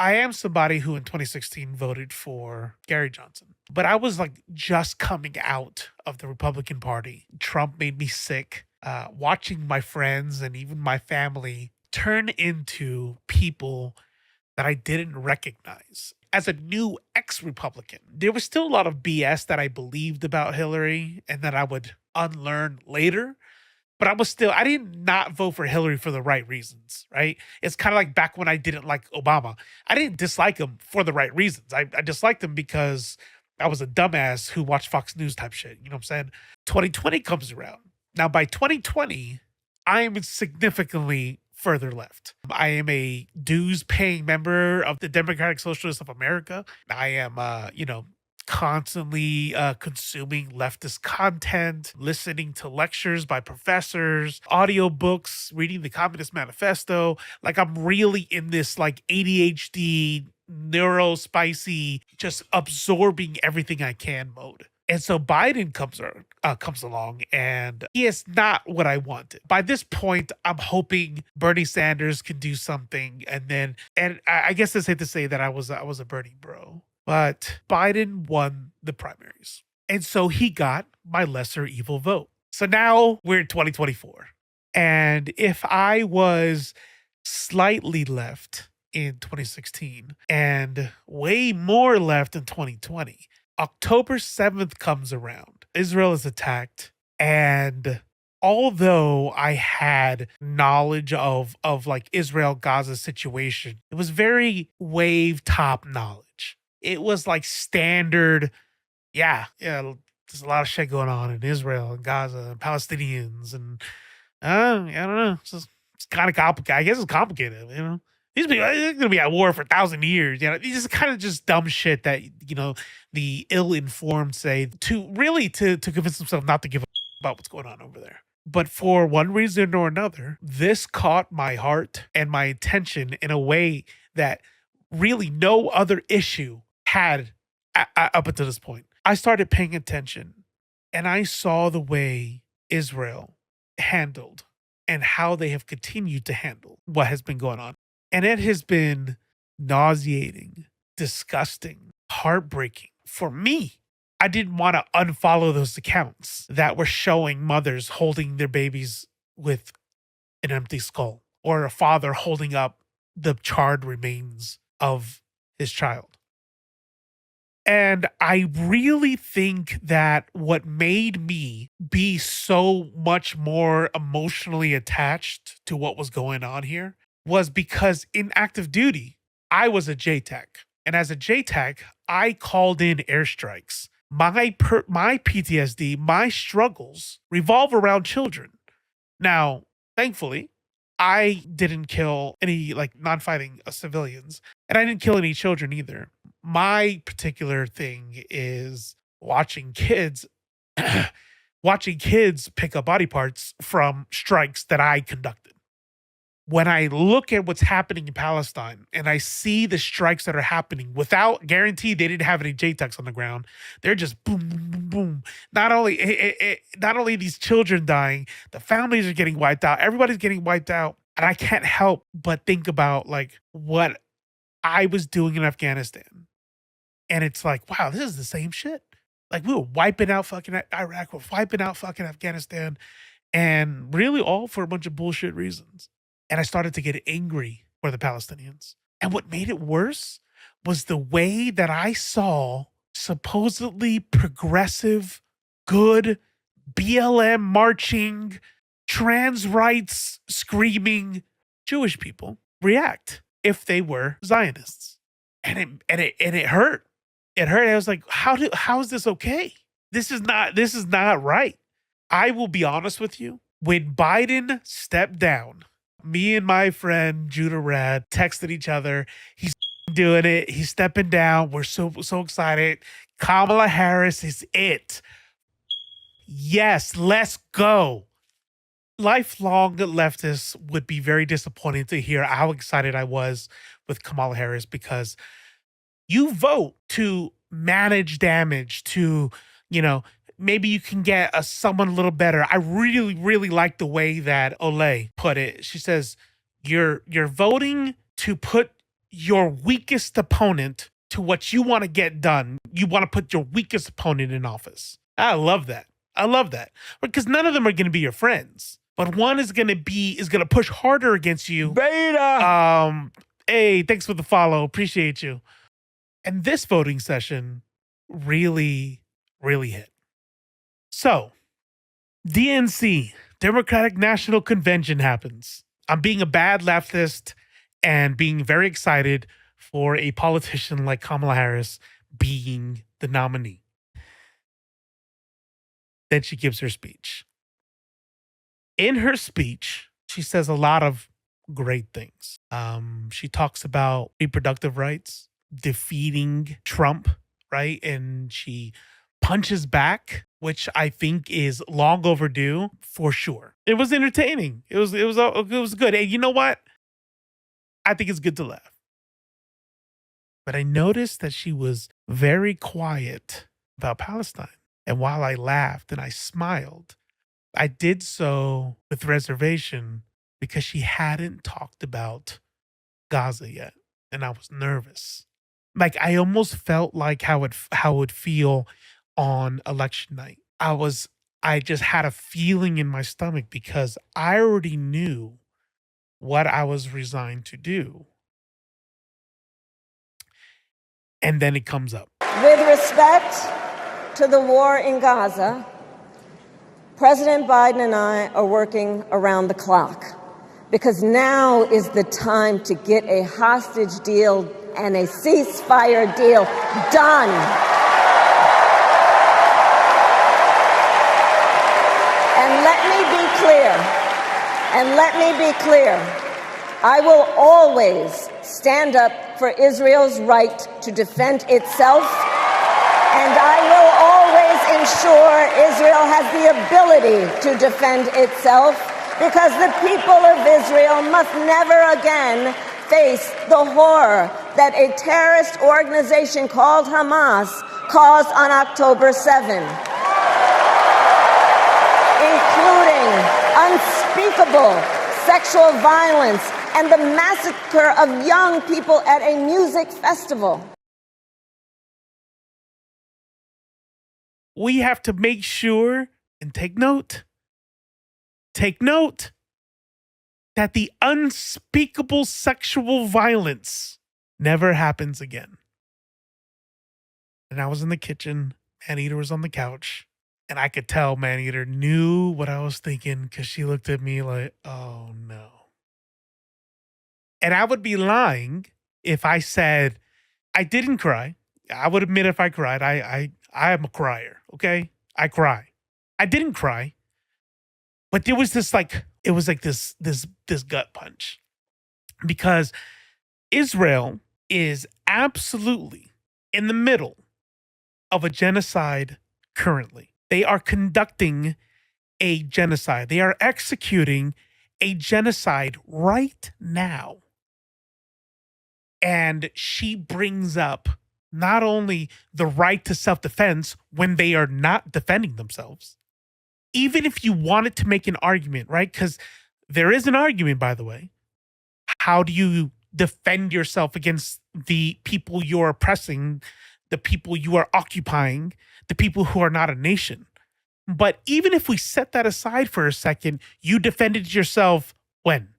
I am somebody who in 2016 voted for Gary Johnson, but I was like just coming out of the Republican Party. Trump made me sick. Watching my friends and even my family turn into people that I didn't recognize. As a new ex Republican, there was still a lot of BS that I believed about Hillary and that I would unlearn later. But I did not vote for Hillary for the right reasons, right? It's kind of like back when I didn't like Obama. I didn't dislike him for the right reasons. I disliked him because I was a dumbass who watched Fox News type shit. You know what I'm saying? 2020 comes around. Now, by 2020, I am significantly further left. I am a dues paying member of the Democratic Socialists of America. I am, constantly consuming leftist content, listening to lectures by professors, audiobooks, reading the Communist Manifesto. Like I'm really in this like ADHD, neurospicy, just absorbing everything I can mode. And so Biden comes along, and he is not what I wanted. By this point, I'm hoping Bernie Sanders can do something, and I guess it's safe to say that I was a Bernie bro. But Biden won the primaries. And so he got my lesser evil vote. So now we're in 2024. And if I was slightly left in 2016 and way more left in 2020, October 7th comes around. Israel is attacked. And although I had knowledge of like Israel Gaza situation, it was very wave top knowledge. It was like standard, yeah, there's a lot of shit going on in Israel and Gaza and Palestinians and I don't know. It's kind of complicated. I guess it's complicated, you know. These people are gonna be at war for 1,000 years. You know, these is kind of just dumb shit that the ill-informed say to convince themselves not to give a about what's going on over there. But for one reason or another, this caught my heart and my attention in a way that really no other issue had up until this point. I started paying attention and I saw the way Israel handled and how they have continued to handle what has been going on. And it has been nauseating, disgusting, heartbreaking for me. I didn't want to unfollow those accounts that were showing mothers holding their babies with an empty skull or a father holding up the charred remains of his child. And I really think that what made me be so much more emotionally attached to what was going on here was because in active duty, I was a JTAC. And as a JTAC, I called in airstrikes. My PTSD, my struggles revolve around children. Now, thankfully, I didn't kill any like non-fighting civilians, and I didn't kill any children either. My particular thing is watching kids watching kids pick up body parts from strikes that I conducted. When I look at what's happening in Palestine and I see the strikes that are happening without guarantee they didn't have any JTACs on the ground, they're just boom, boom, boom, boom. Not only these children dying, the families are getting wiped out. Everybody's getting wiped out. And I can't help but think about like what I was doing in Afghanistan. And it's like, wow, this is the same shit. Like we were wiping out fucking Iraq, we're wiping out fucking Afghanistan, and really all for a bunch of bullshit reasons. And I started to get angry for the Palestinians. And what made it worse was the way that I saw supposedly progressive, good, BLM marching, trans rights screaming Jewish people react if they were Zionists. And it hurt. It hurt. I was like, how is this okay? This is not right. I will be honest with you. When Biden stepped down, me and my friend Judah Rad texted each other. He's doing it. He's stepping down. We're so excited. Kamala Harris is it. Yes, let's go. Lifelong leftists would be very disappointed to hear how excited I was with Kamala Harris because you vote to manage damage, to, maybe you can get someone a little better. I really, really like the way that Olay put it. She says, you're voting to put your weakest opponent to what you want to get done. You want to put your weakest opponent in office. I love that. I love that. Because none of them are going to be your friends. But one is going to push harder against you. Beta. Hey, thanks for the follow. Appreciate you. And this voting session really, really hit. So, DNC, Democratic National Convention happens. I'm being a bad leftist and being very excited for a politician like Kamala Harris being the nominee. Then she gives her speech. In her speech, she says a lot of great things. She talks about reproductive rights, defeating Trump, right? And she punches back, which I think is long overdue for sure. It was entertaining. It was good. And you know what? I think it's good to laugh. But I noticed that she was very quiet about Palestine. And while I laughed and I smiled, I did so with reservation because she hadn't talked about Gaza yet. And I was nervous. Like I almost felt like how it would feel on election night. I just had a feeling in my stomach because I already knew what I was resigned to do. And then it comes up. With respect to the war in Gaza, President Biden and I are working around the clock because now is the time to get a hostage deal and a ceasefire deal done. And let me be clear, I will always stand up for Israel's right to defend itself, and I will always ensure Israel has the ability to defend itself, because the people of Israel must never again face the horror that a terrorist organization called Hamas caused on October 7, including unspeakable sexual violence and the massacre of young people at a music festival. We have to make sure and take note that the unspeakable sexual violence never happens again. And I was in the kitchen, Maneater was on the couch, and I could tell Maneater knew what I was thinking because she looked at me like, oh no. And I would be lying if I said I didn't cry. I would admit if I cried. I am a crier, okay? I cry. I didn't cry. But there was this this gut punch. Because Israel is absolutely in the middle of a genocide currently. They are conducting a genocide. They are executing a genocide right now. And she brings up not only the right to self-defense when they are not defending themselves, even if you wanted to make an argument, right? Because there is an argument, by the way. How do you defend yourself against the people you're oppressing, the people you are occupying, the people who are not a nation? But even if we set that aside for a second, you defended yourself when?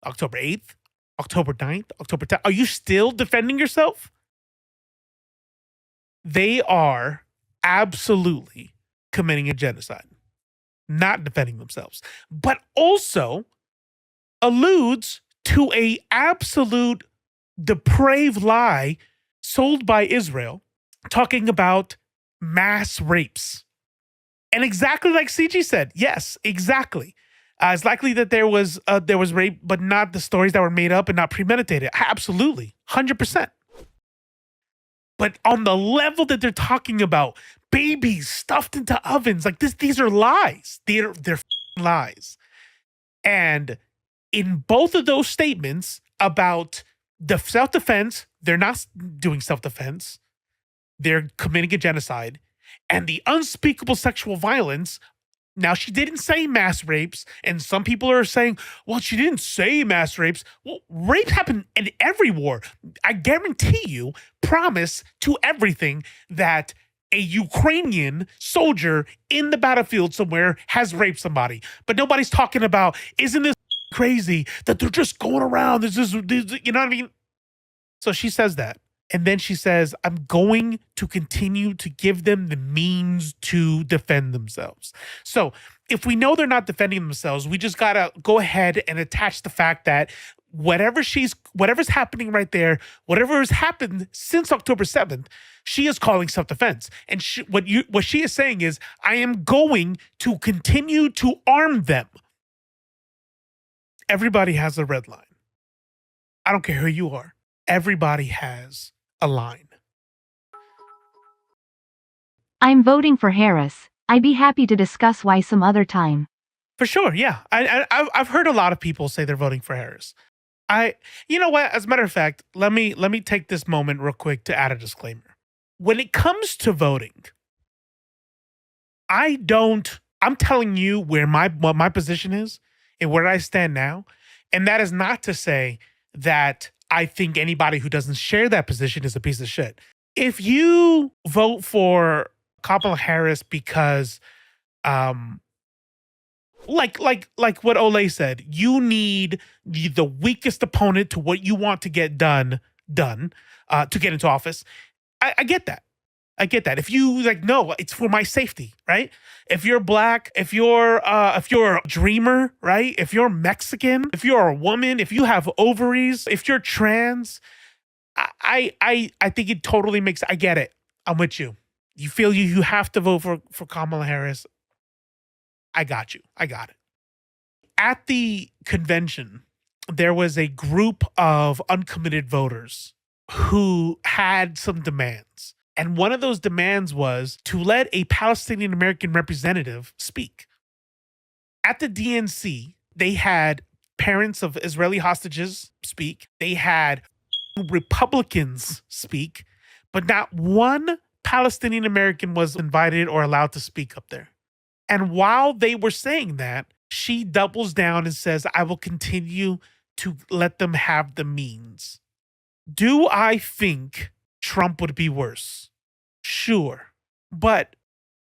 October 8th? October 9th, October 10th. Are you still defending yourself? They are absolutely committing a genocide, not defending themselves, but also alludes to a absolute depraved lie sold by Israel, talking about mass rapes. And exactly like CG said, yes, exactly. It's likely that there was rape, but not the stories that were made up and not premeditated. Absolutely, 100%. But on the level that they're talking about, babies stuffed into ovens, like this, these are lies. They're lies. And in both of those statements about the self-defense, they're not doing self-defense. They're committing a genocide. And the unspeakable sexual violence, Now, she didn't say mass rapes, and some people are saying, well, she didn't say mass rapes. Well, rape happened in every war. I guarantee you, promise to everything that a Ukrainian soldier in the battlefield somewhere has raped somebody. But nobody's talking about, isn't this crazy that they're just going around? This is, you know what I mean? So she says that. And then she says, I'm going to continue to give them the means to defend themselves. So if we know they're not defending themselves, we just got to go ahead and attach the fact that whatever's happening right there, whatever has happened since October 7th, she is calling self-defense. And what she is saying is, I am going to continue to arm them. Everybody has a red line. I don't care who you are. Everybody has a line. I'm voting for Harris. I'd be happy to discuss why some other time. For sure, yeah. I've heard a lot of people say they're voting for Harris. You know what? As a matter of fact, let me take this moment real quick to add a disclaimer. When it comes to voting, I'm telling you what my position is and where I stand now, and that is not to say that I think anybody who doesn't share that position is a piece of shit. If you vote for Kamala Harris because, like what Ole said, you need the weakest opponent to what you want to get done to get into office. I get that. I get that. If you no, it's for my safety, right? If you're black, if you're a dreamer, right? If you're Mexican, if you're a woman, if you have ovaries, if you're trans, I think it totally makes. I get it. I'm with you. You feel you have to vote for Kamala Harris. I got you. I got it. At the convention, there was a group of uncommitted voters who had some demands. And one of those demands was to let a Palestinian American representative speak. At the DNC, they had parents of Israeli hostages speak. They had Republicans speak, but not one Palestinian American was invited or allowed to speak up there. And while they were saying that, she doubles down and says, I will continue to let them have the means. Do I think Trump would be worse? Sure. But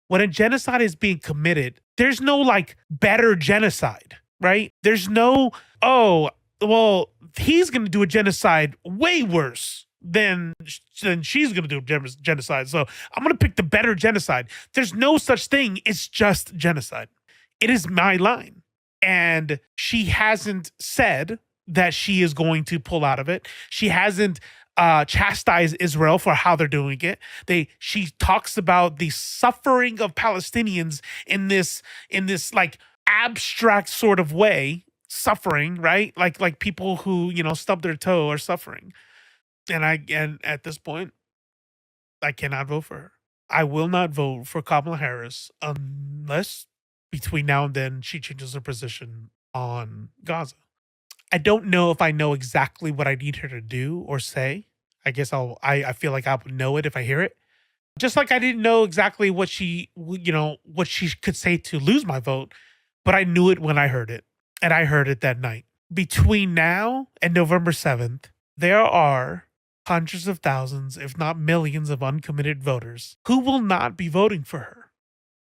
when a genocide is being committed, there's no better genocide, right? There's no, oh, well, he's going to do a genocide way worse than she's going to do a genocide. So I'm going to pick the better genocide. There's no such thing. It's just genocide. It is my line. And she hasn't said that she is going to pull out of it. She hasn't chastised Israel for how they're doing it. She talks about the suffering of Palestinians in this abstract sort of way, suffering, right? Like people who, stub their toe are suffering. And at this point, I cannot vote for her. I will not vote for Kamala Harris unless between now and then she changes her position on Gaza. I don't know if I know exactly what I need her to do or say. I guess I feel like I would know it if I hear it. Just like I didn't know exactly what she could say to lose my vote, but I knew it when I heard it. And I heard it that night. Between now and November 7th, there are hundreds of thousands, if not millions of uncommitted voters who will not be voting for her.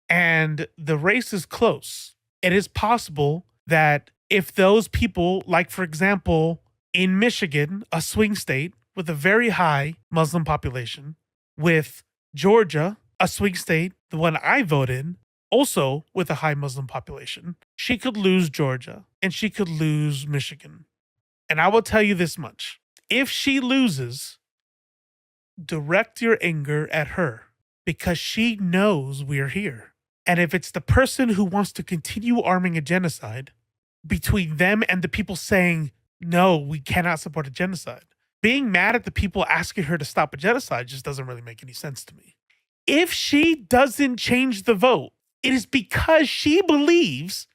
And the race is close. It is possible that if those people, like for example, in Michigan, a swing state with a very high Muslim population, with Georgia, a swing state, the one I vote in, also with a high Muslim population, she could lose Georgia and she could lose Michigan. And I will tell you this much. If she loses, direct your anger at her because she knows we're here. And if it's the person who wants to continue arming a genocide, between them and the people saying, no, we cannot support a genocide, being mad at the people asking her to stop a genocide just doesn't really make any sense to me. If she doesn't change the vote, it is because she believes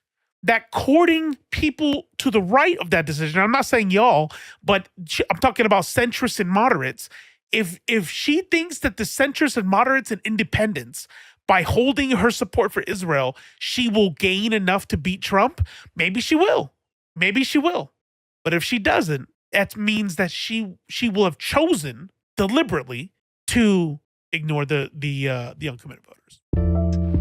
that courting people to the right of that decision, I'm not saying y'all, but I'm talking about centrists and moderates. If she thinks that the centrists and moderates and independents, by holding her support for Israel, she will gain enough to beat Trump? Maybe she will. Maybe she will. But if she doesn't, that means that she will have chosen deliberately to ignore the uncommitted voters.